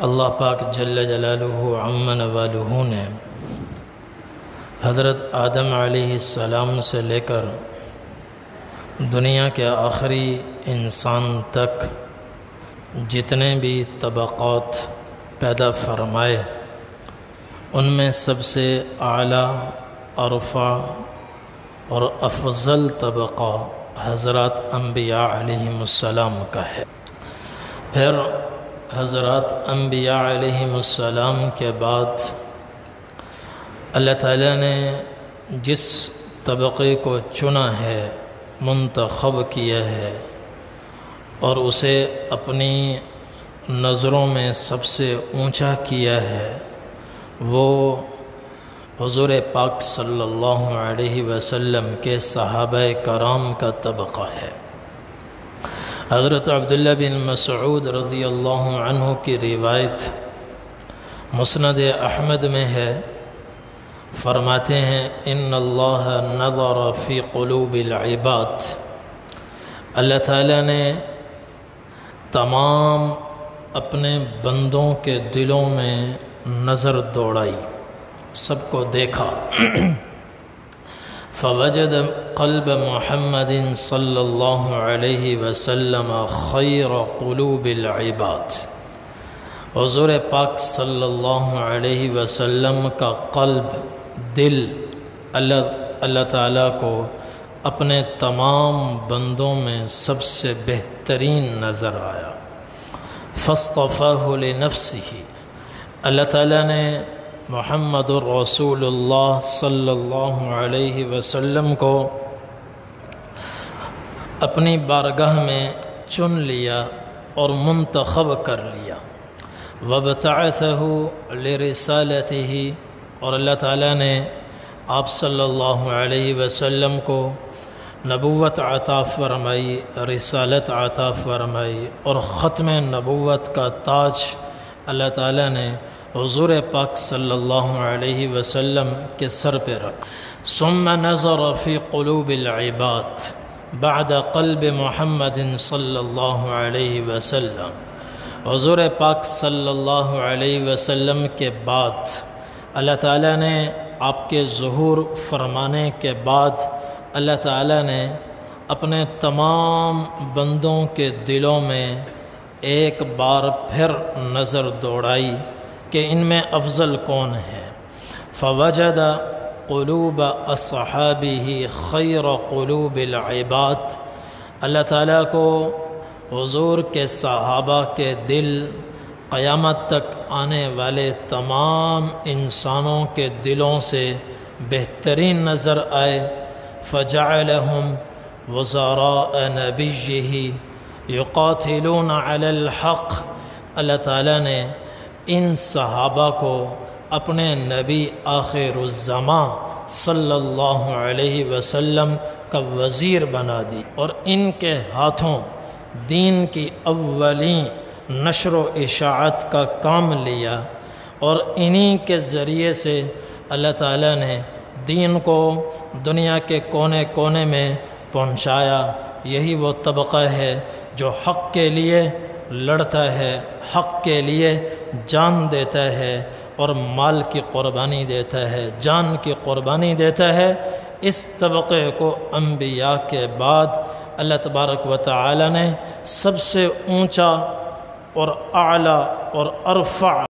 اللہ پاک جل جلالہ عم نوالہ نے حضرت آدم علیہ السلام سے لے کر دنیا کے آخری انسان تک جتنے بھی طبقات پیدا فرمائے، ان میں سب سے اعلیٰ، ارفع اور افضل طبقہ حضرات انبیاء علیہم السلام کا ہے۔ پھر حضرات انبیاء علیہم السلام کے بعد اللہ تعالیٰ نے جس طبقے کو چنا ہے، منتخب کیا ہے اور اسے اپنی نظروں میں سب سے اونچا کیا ہے، وہ حضور پاک صلی اللہ علیہ وسلم کے صحابہ کرام کا طبقہ ہے۔ حضرت عبداللہ بن مسعود رضی اللہ عنہ کی روایت مسند احمد میں ہے، فرماتے ہیں ان اللہ نظر فی قلوب العباد، اللہ تعالیٰ نے تمام اپنے بندوں کے دلوں میں نظر دوڑائی، سب کو دیکھا، فوجد قلب محمد صلی اللہ علیہ وسلم خیر قلوب العباد، حضور پاک صلی اللہ علیہ وسلم کا قلب، دل اللہ تعالیٰ کو اپنے تمام بندوں میں سب سے بہترین نظر آیا، فاصطفاہ لنفسہ، اللہ تعالیٰ نے محمد الرسول اللہ صلی اللہ علیہ وسلم کو اپنی بارگاہ میں چن لیا اور منتخب کر لیا، وَابْتَعَثَهُ لِرِسَالَتِهِ، اور اللہ تعالیٰ نے آپ صلی اللہ علیہ وسلم کو نبوت عطا فرمائی، رسالت عطا فرمائی، اور ختم نبوت کا تاج اللہ تعالیٰ نے حضور پاک صلی اللہ علیہ وسلم کے سر پہ رکھ۔ ثم نظر فی قلوب العباد بعد قلب محمد صلی اللہ علیہ وسلم، حضور پاک صلی اللہ علیہ وسلم کے بعد اللہ تعالیٰ نے آپ کے ظہور فرمانے کے بعد اللہ تعالیٰ نے اپنے تمام بندوں کے دلوں میں ایک بار پھر نظر دوڑائی کہ ان میں افضل کون ہے، فوجد قلوب اصحابہ خیر قلوب العباد، اللہ تعالیٰ کو حضور کے صحابہ کے دل قیامت تک آنے والے تمام انسانوں کے دلوں سے بہترین نظر آئے، فجعلہم وزراء نبیہ یقاتلون علی الحق، اللہ تعالیٰ نے ان صحابہ کو اپنے نبی آخر الزمان صلی اللہ علیہ وسلم کا وزیر بنا دی، اور ان کے ہاتھوں دین کی اولین نشر و اشاعت کا کام لیا، اور انہی کے ذریعے سے اللہ تعالیٰ نے دین کو دنیا کے کونے کونے میں پہنچایا۔ یہی وہ طبقہ ہے جو حق کے لیے لڑتا ہے، حق کے لیے جان دیتا ہے اور مال کی قربانی دیتا ہے، جان کی قربانی دیتا ہے۔ اس طبقے کو انبیاء کے بعد اللہ تبارک و تعالی نے سب سے اونچا اور اعلیٰ اور ارفع